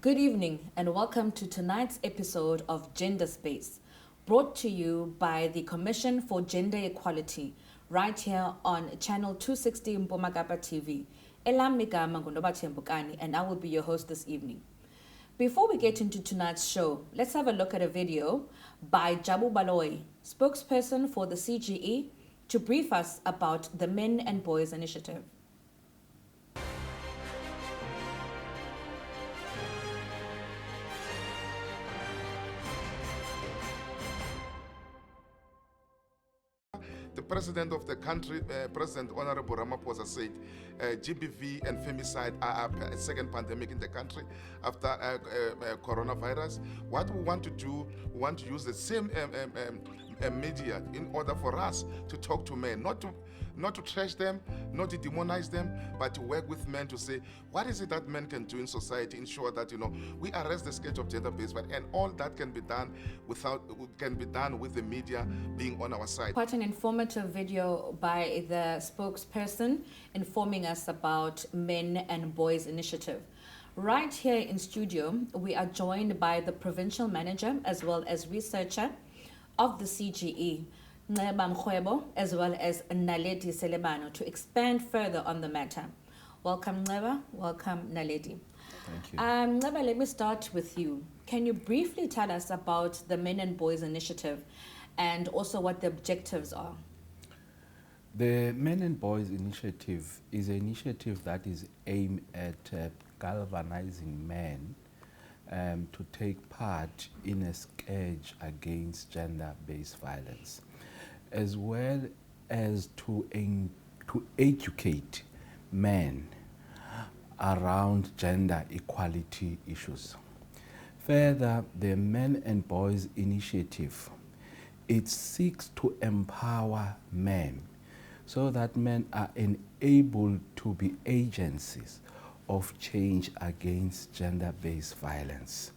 Good evening and welcome to tonight's episode of Gender Space, brought to you by the Commission for Gender Equality, right here on channel 260 Mpomagapa TV. Elam Migama Ngundobathe Mbukani, and I will be your host this evening. Before we get into tonight's show, let's have a look at a video by Jabu Baloyi, spokesperson for the CGE, to brief us about the Men and Boys Initiative. The president of the country, President Honorable Ramaphosa, said GBV and femicide are a second pandemic in the country after coronavirus. What we want to do, we want to use the same media in order for us to talk to men, not to trash them, not to demonize them, but to work with men to say, what is it that men can do in society, ensure that, we arrest the scourge of gender-based violence, and all that can be done with the media being on our side. Quite an informative video by the spokesperson informing us about Men and Boys Initiative. Right here in studio, we are joined by the provincial manager as well as researcher of the CGE, Nceba Mrwebo, as well as Naledi Selebano, to expand further on the matter. Welcome, Nceba. Welcome, Naledi. Thank you. Nceba, let me start with you. Can you briefly tell us about the Men and Boys Initiative and also what the objectives are? The Men and Boys Initiative is an initiative that is aimed at galvanizing men to take part in a scourge against gender-based violence, as well as to educate men around gender equality issues. Further, the Men and Boys Initiative, it seeks to empower men so that men are enabled to be agencies of change against gender-based violence.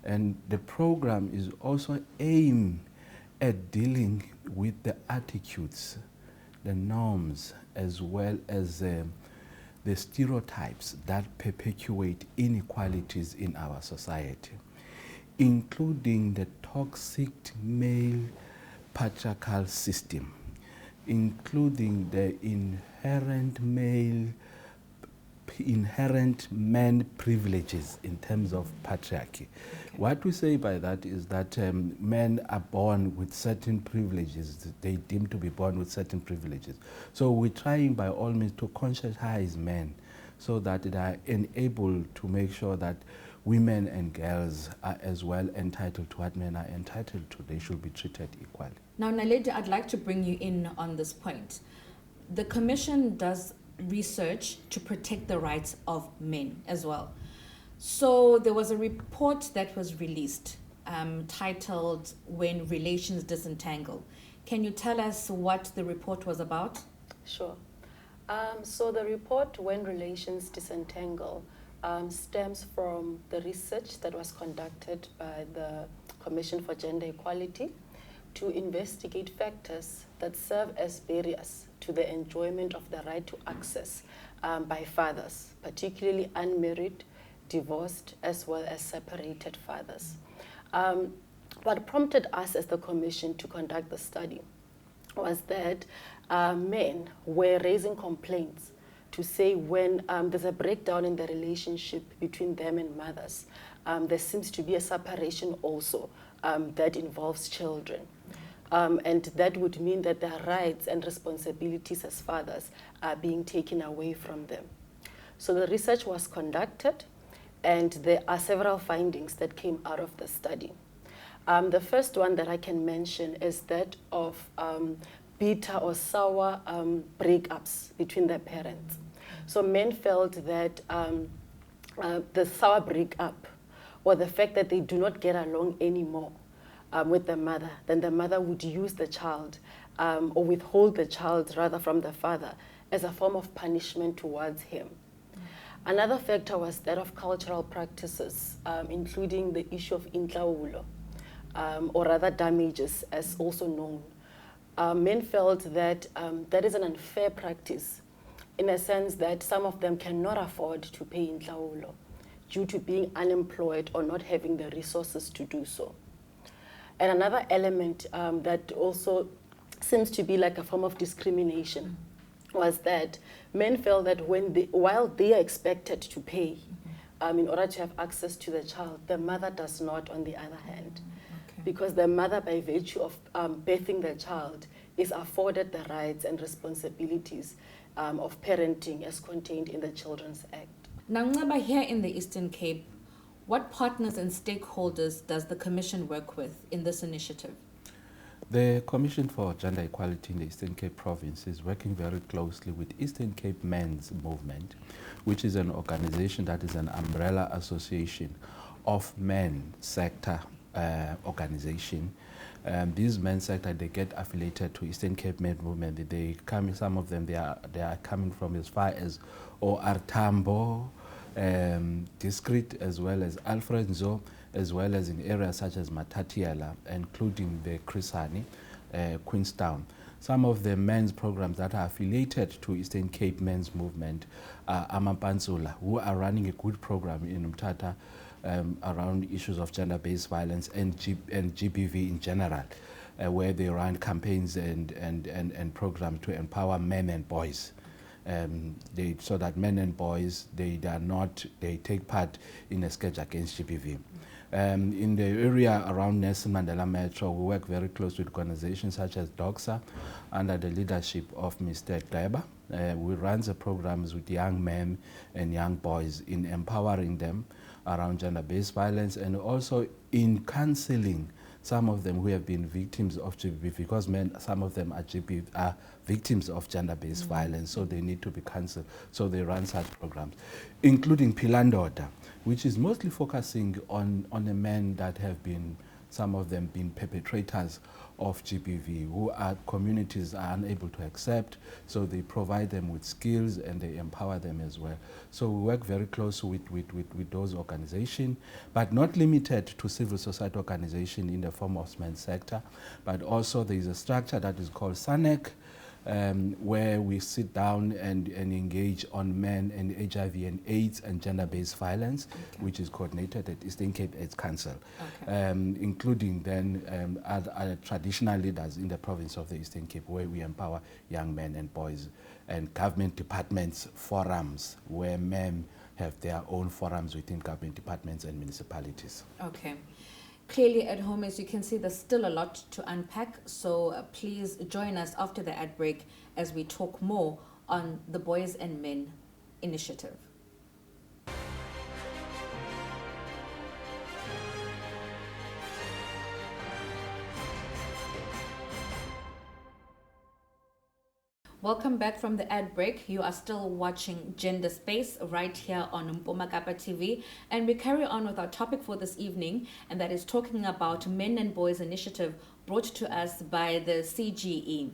And the program is also aimed at dealing with the attitudes, the norms, as well as the stereotypes that perpetuate inequalities in our society, including the toxic male patriarchal system, including the inherent man privileges in terms of patriarchy. Okay. What we say by that is that men are born with certain privileges. They deem to be born with certain privileges. So we're trying by all means to conscientize men so that they are enabled to make sure that women and girls are as well entitled to what men are entitled to. They should be treated equally. Now, Naledi, I'd like to bring you in on this point. The Commission does research to protect the rights of men as well. So there was a report that was released titled When Relations Disentangle. Can you tell us what the report was about? Sure. So the report When Relations Disentangle stems from the research that was conducted by the Commission for Gender Equality to investigate factors that serve as barriers to the enjoyment of the right to access by fathers, particularly unmarried, divorced, as well as separated fathers. What prompted us as the Commission to conduct the study was that men were raising complaints to say when there's a breakdown in the relationship between them and mothers, there seems to be a separation also that involves children. And that would mean that their rights and responsibilities as fathers are being taken away from them. So the research was conducted, and there are several findings that came out of the study. The first one that I can mention is that of bitter or sour breakups between their parents. So men felt that the sour breakup, or the fact that they do not get along anymore with the mother, then the mother would use the child or withhold the child rather from the father as a form of punishment towards him. Another factor was that of cultural practices, including the issue of intlawulo, or rather damages, as also known. Men felt that that is an unfair practice in a sense that some of them cannot afford to pay intlawulo due to being unemployed or not having the resources to do so. And another element that also seems to be like a form of discrimination was that men felt that while they are expected to pay in order to have access to the child, the mother does not, on the other hand. Because the mother, by virtue of birthing the child, is afforded the rights and responsibilities of parenting as contained in the Children's Act. Now, Nceba, here in the Eastern Cape, what partners and stakeholders does the Commission work with in this initiative? The Commission for Gender Equality in the Eastern Cape Province is working very closely with Eastern Cape Men's Movement, which is an organization that is an umbrella association of men sector organization. These men's sector, they get affiliated to Eastern Cape Men's Movement. They come, some of them, they are coming from as far as OR Tambo, Discreet, as well as Alfred Nzo, as well as in areas such as Matatiela, including the Crisani, Queenstown. Some of the men's programs that are affiliated to Eastern Cape Men's Movement are Amapanzula, who are running a good program in Umtata around issues of gender-based violence and GBV in general, where they run campaigns and programs to empower men and boys. So that men and boys, they take part in a sketch against GBV. In the area around Nelson Mandela Metro, we work very close with organizations such as DOXA under the leadership of Mr. Gleba. We run the programs with young men and young boys in empowering them around gender-based violence and also in counseling some of them who have been victims of GBV, because some of them are victims of gender-based violence, so they need to be counseled. So they run such programs, including Pilandoda, which is mostly focusing on the men that have been, some of them been perpetrators of GBV, who our communities are unable to accept, so they provide them with skills and they empower them as well. So we work very closely with those organizations, but not limited to civil society organizations in the form of men's sector, but also there is a structure that is called SANEC, where we sit down and engage on men and HIV and AIDS and gender-based violence, which is coordinated at Eastern Cape AIDS Council, including then other traditional leaders in the province of the Eastern Cape, where we empower young men and boys, and government departments forums, where men have their own forums within government departments and municipalities. Okay. Clearly at home, as you can see, there's still a lot to unpack, so please join us after the ad break as we talk more on the Boys and Men initiative. Welcome back from the ad break. You are still watching Gender Space right here on Mpumakapa TV, and we carry on with our topic for this evening, and that is talking about Men and Boys Initiative brought to us by the CGE.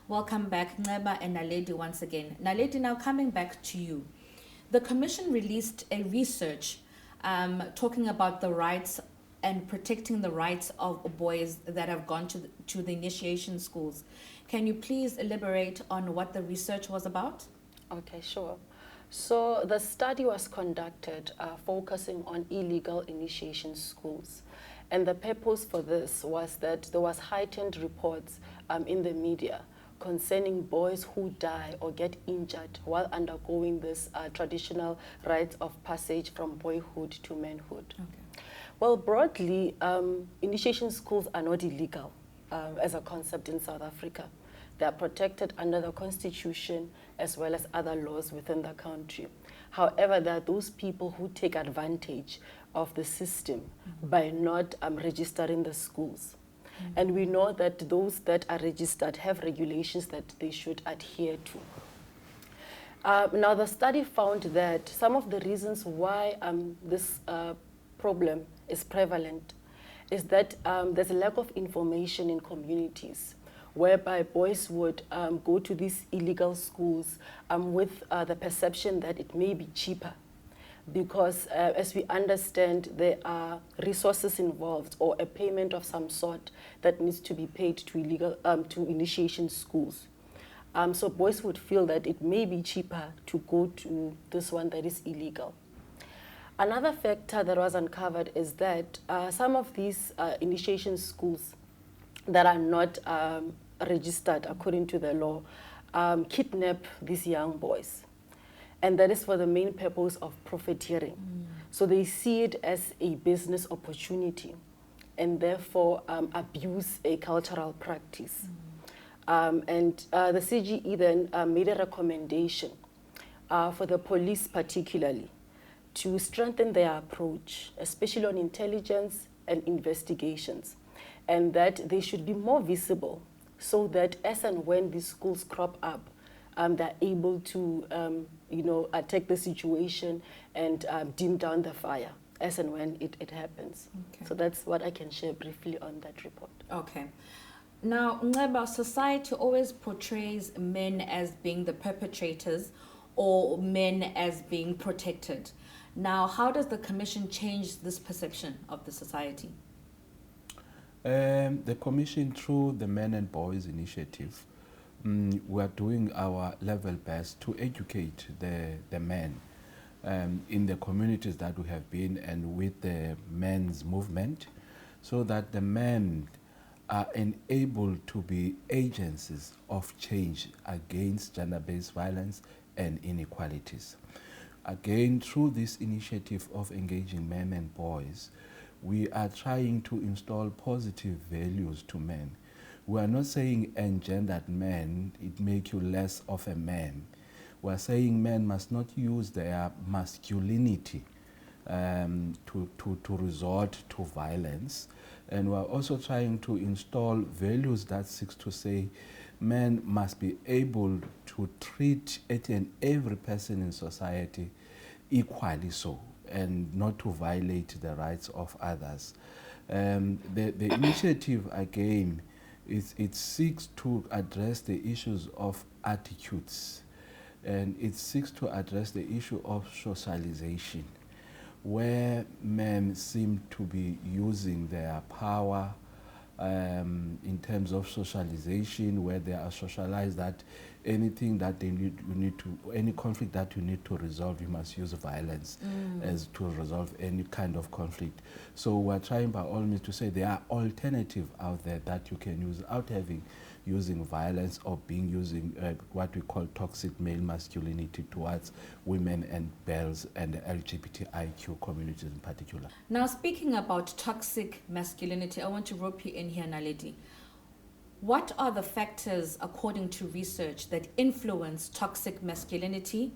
Welcome back, Nceba and Naledi, once again. Naledi, now coming back to you. The Commission released a research talking about the rights and protecting the rights of boys that have gone to the initiation schools. Can you please elaborate on what the research was about? Okay, sure. So the study was conducted focusing on illegal initiation schools. And the purpose for this was that there was heightened reports in the media concerning boys who die or get injured while undergoing this traditional rites of passage from boyhood to manhood. Okay. Well, broadly, initiation schools are not illegal as a concept in South Africa. They are protected under the Constitution as well as other laws within the country. However, there are those people who take advantage of the system by not registering the schools. And we know that those that are registered have regulations that they should adhere to. Now, the study found that some of the reasons why this problem is prevalent is that there's a lack of information in communities, whereby boys would go to these illegal schools with the perception that it may be cheaper. Because as we understand, there are resources involved or a payment of some sort that needs to be paid to to initiation schools. So boys would feel that it may be cheaper to go to this one that is illegal. Another factor that was uncovered is that some of these initiation schools that are not registered according to the law kidnap these young boys. And that is for the main purpose of profiteering. So they see it as a business opportunity and therefore abuse a cultural practice. And the CGE then made a recommendation for the police particularly to strengthen their approach, especially on intelligence and investigations, and that they should be more visible so that as and when these schools crop up, they're able to attack the situation and dim down the fire as and when it happens. Okay. So that's what I can share briefly on that report. Okay. Now, Nceba, society always portrays men as being the perpetrators or men as being protected. Now, how does the Commission change this perception of the society? The Commission, through the Men and Boys Initiative, we are doing our level best to educate the men in the communities that we have been and with the men's movement, so that the men are enabled to be agencies of change against gender-based violence and inequalities. Again, through this initiative of engaging men and boys, we are trying to install positive values to men. We are not saying engendered men, it makes you less of a man. We are saying men must not use their masculinity to resort to violence. And we are also trying to install values that seeks to say men must be able to treat each and every person in society equally so, and not to violate the rights of others. The initiative, again, it seeks to address the issues of attitudes, and it seeks to address the issue of socialization, where men seem to be using their power in terms of socialization, where they are socialized that anything that any conflict that you need to resolve, you must use violence as to resolve any kind of conflict. So we're trying by all means to say there are alternatives out there that you can use without using violence or using what we call toxic male masculinity towards women and girls and the LGBTIQ communities in particular. Now, speaking about toxic masculinity, I want to rope you in here, Naledi. What are the factors, according to research, that influence toxic masculinity,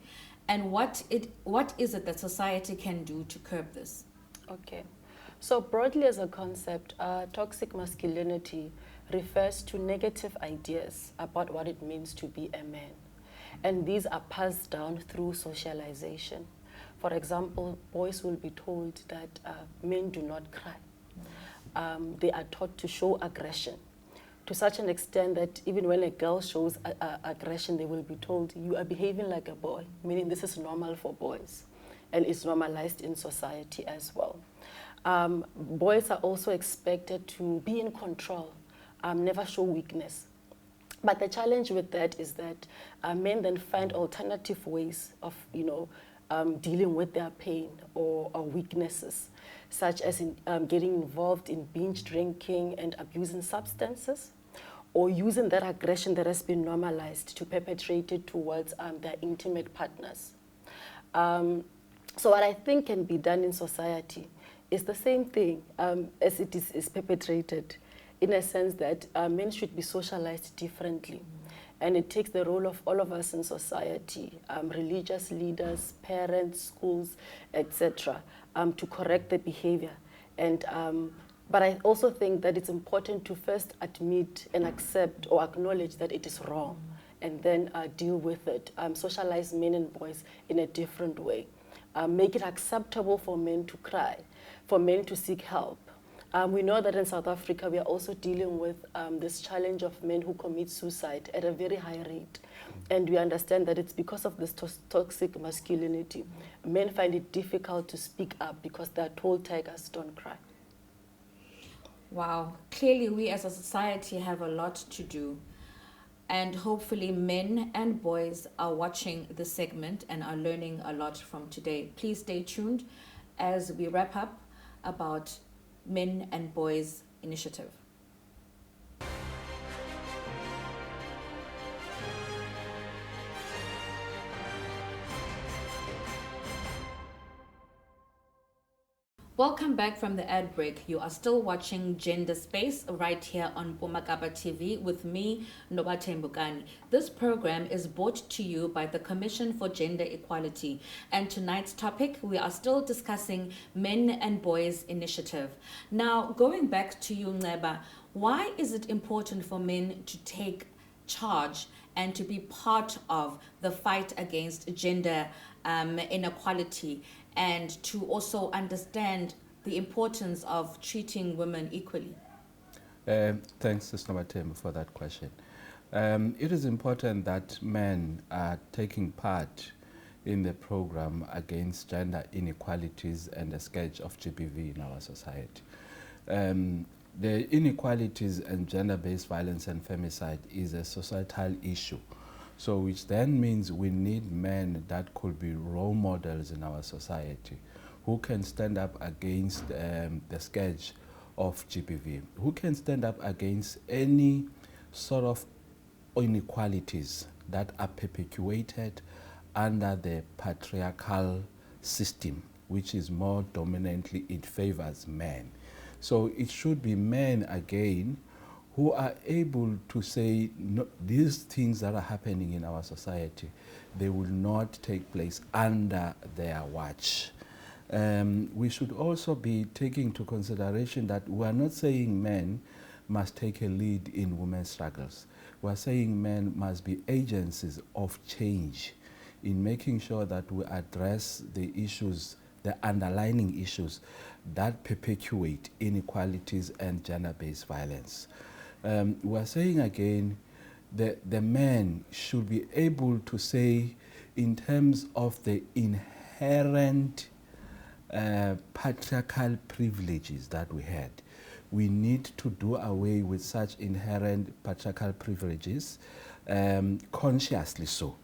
and what is it that society can do to curb this? Okay. So broadly as a concept, toxic masculinity refers to negative ideas about what it means to be a man. And these are passed down through socialization. For example, boys will be told that men do not cry. They are taught to show aggression, to such an extent that even when a girl shows aggression, they will be told, you are behaving like a boy, meaning this is normal for boys, and it's normalized in society as well. Boys are also expected to be in control, never show weakness. But the challenge with that is that men then find alternative ways of, dealing with their pain or weaknesses, such as getting involved in binge drinking and abusing substances, or using that aggression that has been normalized to perpetrate it towards their intimate partners. So what I think can be done in society is the same thing as it is perpetrated, in a sense that men should be socialized differently. And it takes the role of all of us in society, religious leaders, parents, schools, etc., to correct the behavior. And, but I also think that it's important to first admit and accept or acknowledge that it is wrong, and then deal with it, socialize men and boys in a different way. Make it acceptable for men to cry, for men to seek help. We know that in South Africa, we are also dealing with this challenge of men who commit suicide at a very high rate. And we understand that it's because of this toxic masculinity. Men find it difficult to speak up because they're told tigers don't cry. Wow. Clearly, we as a society have a lot to do. And hopefully men and boys are watching this segment and are learning a lot from today. Please stay tuned as we wrap up about Men and Boys Initiative. Welcome back from the ad break. You are still watching Gender Space right here on Bomagaba TV with me, Nobate Mbukani. This program is brought to you by the Commission for Gender Equality. And tonight's topic, we are still discussing Men and Boys Initiative. Now, going back to you, Neba, why is it important for men to take charge and to be part of the fight against gender inequality, and to also understand the importance of treating women equally? Thanks, Sister Matem, for that question. It is important that men are taking part in the program against gender inequalities and the scourge of GBV in our society. The inequalities and gender-based violence and femicide is a societal issue. So which then means we need men that could be role models in our society who can stand up against the scourge of GBV, who can stand up against any sort of inequalities that are perpetuated under the patriarchal system, which is more dominantly, it favors men. So it should be men again who are able to say, no, these things that are happening in our society, they will not take place under their watch. We should also be taking into consideration that we are not saying men must take a lead in women's struggles. We are saying men must be agencies of change in making sure that we address the issues, the underlying issues that perpetuate inequalities and gender-based violence. We are saying again that the men should be able to say, in terms of the inherent patriarchal privileges that we had, we need to do away with such inherent patriarchal privileges, consciously so,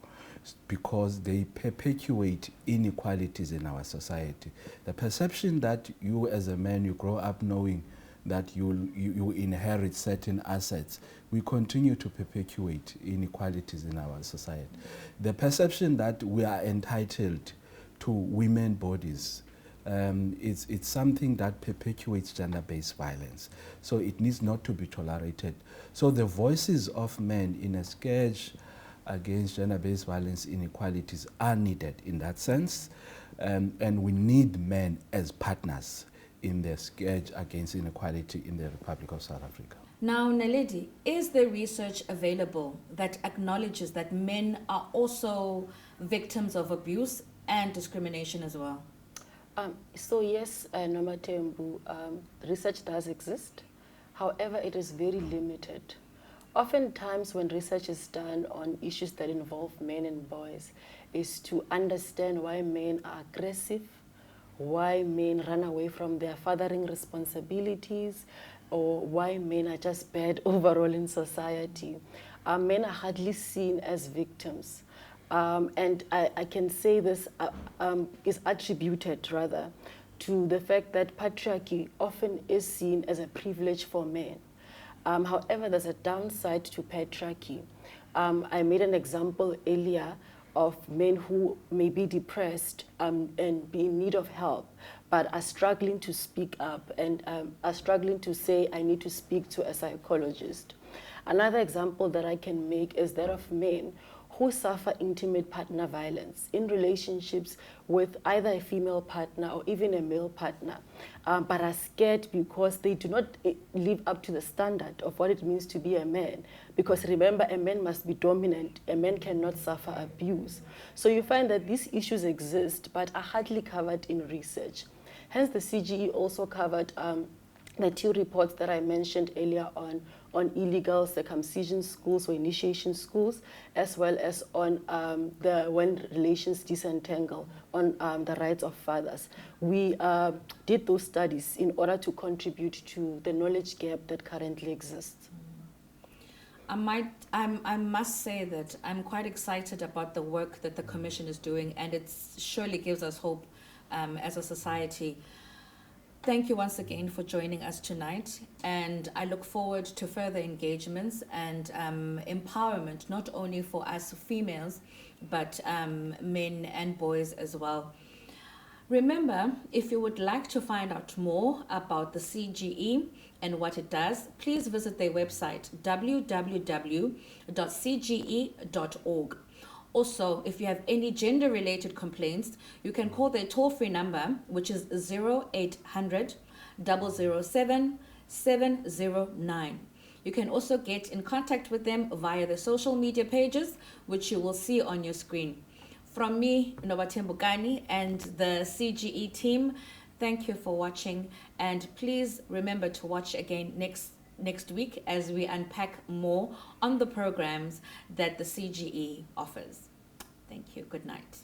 because they perpetuate inequalities in our society. The perception that you as a man, you grow up knowing that you inherit certain assets, we continue to perpetuate inequalities in our society. The perception that we are entitled to women bodies, it's something that perpetuates gender-based violence. So it needs not to be tolerated. So the voices of men in a scourge against gender-based violence inequalities are needed in that sense, and we need men as partners in the scourge against inequality in the Republic of South Africa. Now, Naledi, is there research available that acknowledges that men are also victims of abuse and discrimination as well? So yes, Nomatembu, research does exist. However, it is very limited. Oftentimes when research is done on issues that involve men and boys, is to understand why men are aggressive, why men run away from their fathering responsibilities, or why men are just bad overall in society. Men are hardly seen as victims. And I can say this is attributed rather to the fact that patriarchy often is seen as a privilege for men. However, there's a downside to patriarchy. I made an example earlier of men who may be depressed and be in need of help, but are struggling to speak up and are struggling to say, I need to speak to a psychologist. Another example that I can make is that of men who suffer intimate partner violence in relationships with either a female partner or even a male partner, but are scared because they do not live up to the standard of what it means to be a man. Because remember, a man must be dominant. A man cannot suffer abuse. So you find that these issues exist, but are hardly covered in research. Hence, the CGE also covered the two reports that I mentioned earlier on illegal circumcision schools or initiation schools, as well as on the when relations disentangle, on the rights of fathers. We did those studies in order to contribute to the knowledge gap that currently exists. I must say that I'm quite excited about the work that the Commission is doing, and it surely gives us hope as a society. Thank you once again for joining us tonight, and I look forward to further engagements and empowerment, not only for us females, but men and boys as well. Remember, if you would like to find out more about the CGE and what it does, please visit their website, www.cge.org. Also, if you have any gender-related complaints, you can call their toll-free number, which is 0800 007 709. You can also get in contact with them via the social media pages, which you will see on your screen. From me, Nobathembu Kani, and the CGE team, thank you for watching, and please remember to watch again next week as we unpack more on the programs that the CGE offers. Thank you. Good night.